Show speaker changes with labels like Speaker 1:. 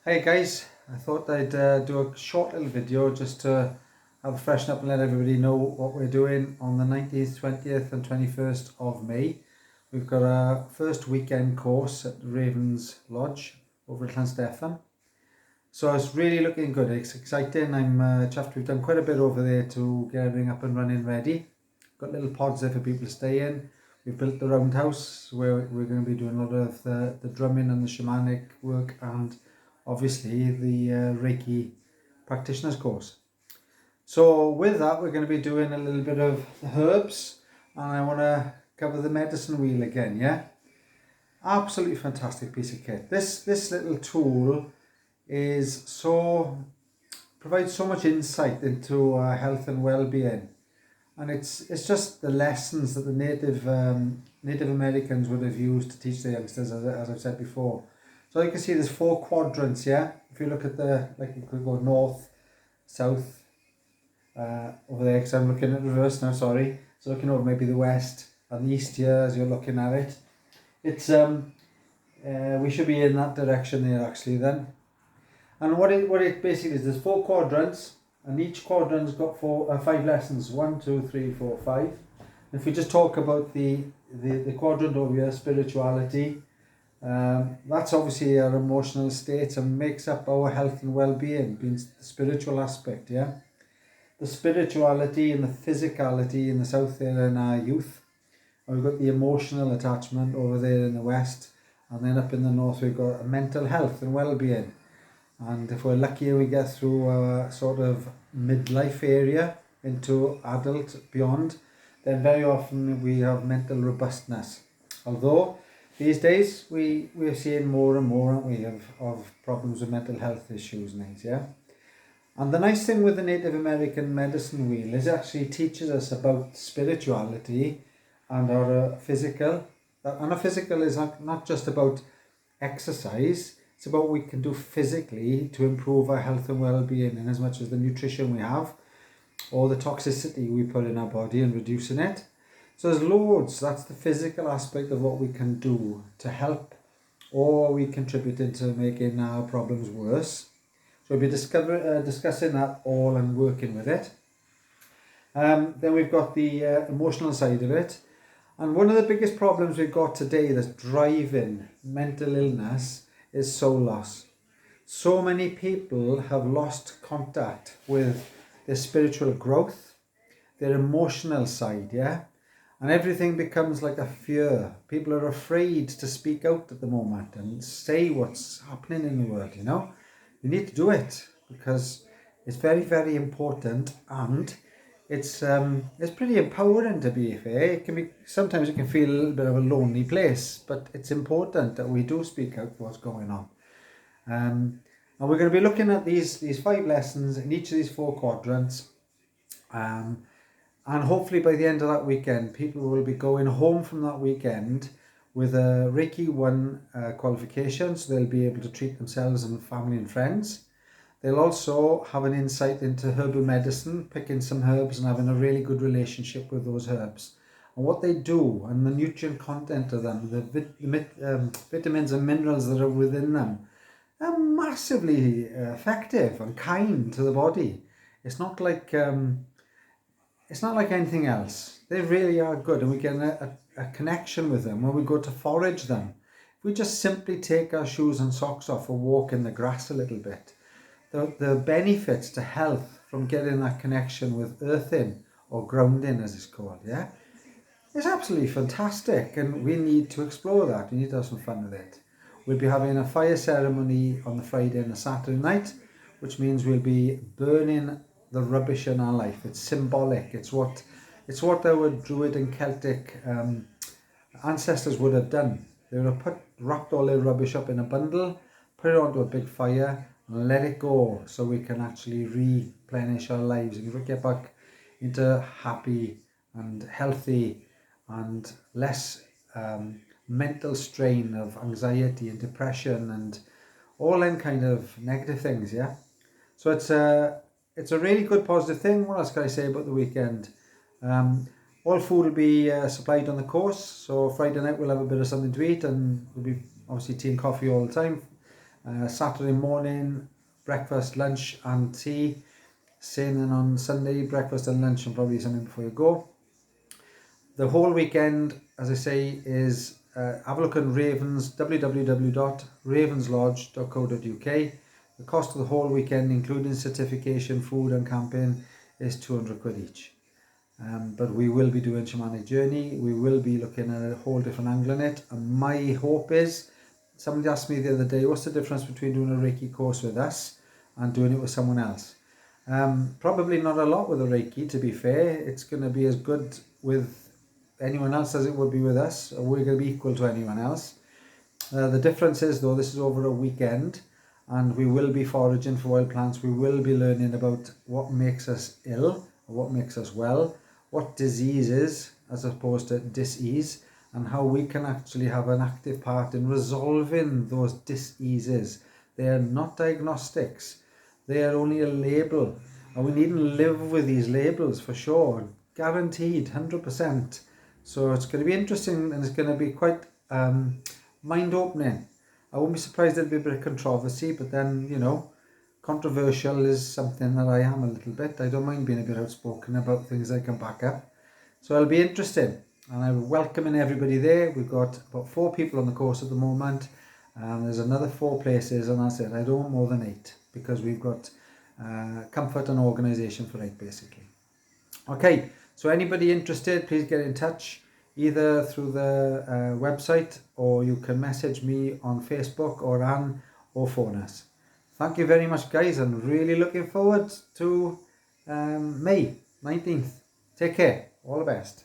Speaker 1: Hey guys, I thought I'd do a short little video just to have a freshen up and let everybody know what we're doing on the 19th, 20th and 21st of May. We've got our first weekend course at Ravens Lodge over at Llansteffan. So it's really looking good, it's exciting. I'm chuffed. We've done quite a bit over there to get everything up and running ready. Got little pods there for people to stay in. We've built the roundhouse where we're going to be doing a lot of the drumming and the shamanic work, and obviously the Reiki practitioner's course. So with that, we're going to be doing a little bit of herbs, and I want to cover the medicine wheel again. Yeah, absolutely fantastic piece of kit. This little tool provides so much insight into health and well-being, and it's just the lessons that the Native Americans would have used to teach their youngsters, as I've said before. So you can see there's 4 quadrants, yeah? If you look at you could go north, south, over there, because I'm looking at reverse now, sorry. So looking over maybe the west and the east here as you're looking at it. It's, we should be in that direction there actually then. And what it basically is, there's 4 quadrants, and each quadrant's got 5 lessons. 1, 2, 3, 4, 5. And if we just talk about the quadrant over here, spirituality, that's obviously our emotional state and makes up our health and well-being, being the spiritual aspect, yeah? The spirituality and the physicality in the south there in our youth. And we've got the emotional attachment over there in the west. And then up in the north we've got mental health and well-being. And if we're lucky, we get through our sort of midlife area into adult beyond, then very often we have mental robustness. Although these days we're seeing more and more, aren't we, of problems with mental health issues and things, yeah? And the nice thing with the Native American medicine wheel is it actually teaches us about spirituality and our physical. And our physical is not just about exercise. It's about what we can do physically to improve our health and well-being, in as much as the nutrition we have or the toxicity we put in our body and reducing it. So there's loads. That's the physical aspect of what we can do to help, or we contribute into making our problems worse. So we'll be discussing that all and working with it. Then we've got the emotional side of it. And one of the biggest problems we've got today that's driving mental illness is soul loss. So many people have lost contact with their spiritual growth, their emotional side, yeah? And everything becomes like a fear. People are afraid to speak out at the moment and say what's happening in the world, you know? You need to do it because it's very, very important, and it's pretty empowering, to be fair. Sometimes it can feel a little bit of a lonely place, but it's important that we do speak out what's going on. And we're going to be looking at these 5 lessons in each of these 4 quadrants. And hopefully by the end of that weekend, people will be going home from that weekend with a Reiki 1 qualification, so they'll be able to treat themselves and family and friends. They'll also have an insight into herbal medicine, picking some herbs and having a really good relationship with those herbs. And what they do and the nutrient content of them, the vitamins and minerals that are within them, are massively effective and kind to the body. It's not like anything else. They really are good, and we get a connection with them when we go to forage them. If we just simply take our shoes and socks off or walk in the grass a little bit, the benefits to health from getting that connection with earthing or grounding, as it's called, yeah, it's absolutely fantastic, and we need to explore that. We need to have some fun with it. We'll be having a fire ceremony on the Friday and the Saturday night, which means we'll be burning the rubbish in our life. It's symbolic. It's what our Druid and Celtic ancestors would have done. They would have wrapped all their rubbish up in a bundle, put it onto a big fire, and let it go, so we can actually replenish our lives and get back into happy and healthy and less mental strain of anxiety and depression and all them kind of negative things, yeah? So it's a really good positive thing. What else can I say about the weekend? All food will be supplied on the course, so Friday night we'll have a bit of something to eat, and we'll be obviously tea and coffee all the time. Saturday morning, breakfast, lunch and tea. Same then on Sunday, breakfast and lunch and probably something before you go. The whole weekend, as I say, is have a look at Ravens, www.ravenslodge.co.uk. The cost of the whole weekend, including certification, food and camping, is 200 quid each. But we will be doing shamanic journey. We will be looking at a whole different angle in it. And my hope is, somebody asked me the other day, what's the difference between doing a Reiki course with us and doing it with someone else? Probably not a lot with a Reiki, to be fair. It's going to be as good with anyone else as it would be with us. We're going to be equal to anyone else. The difference is, though, this is over a weekend and we will be foraging for wild plants. We will be learning about what makes us ill, or what makes us well, what disease is as opposed to dis-ease, and how we can actually have an active part in resolving those dis-eases. They are not diagnostics. They are only a label. And we needn't live with these labels for sure. Guaranteed, 100%. So it's going to be interesting and it's going to be quite mind-opening. I won't be surprised there'll be a bit of controversy, but then, you know, controversial is something that I am a little bit. I don't mind being a bit outspoken about things I can back up. So it'll be interesting. And I'm welcoming everybody there. We've got about 4 people on the course at the moment. There's another 4 places, and that's it. I don't want more than 8 because we've got comfort and organisation for 8 basically. Okay, so anybody interested, please get in touch either through the website, or you can message me on Facebook or Anne, or phone us. Thank you very much, guys. I'm really looking forward to May 19th. Take care. All the best.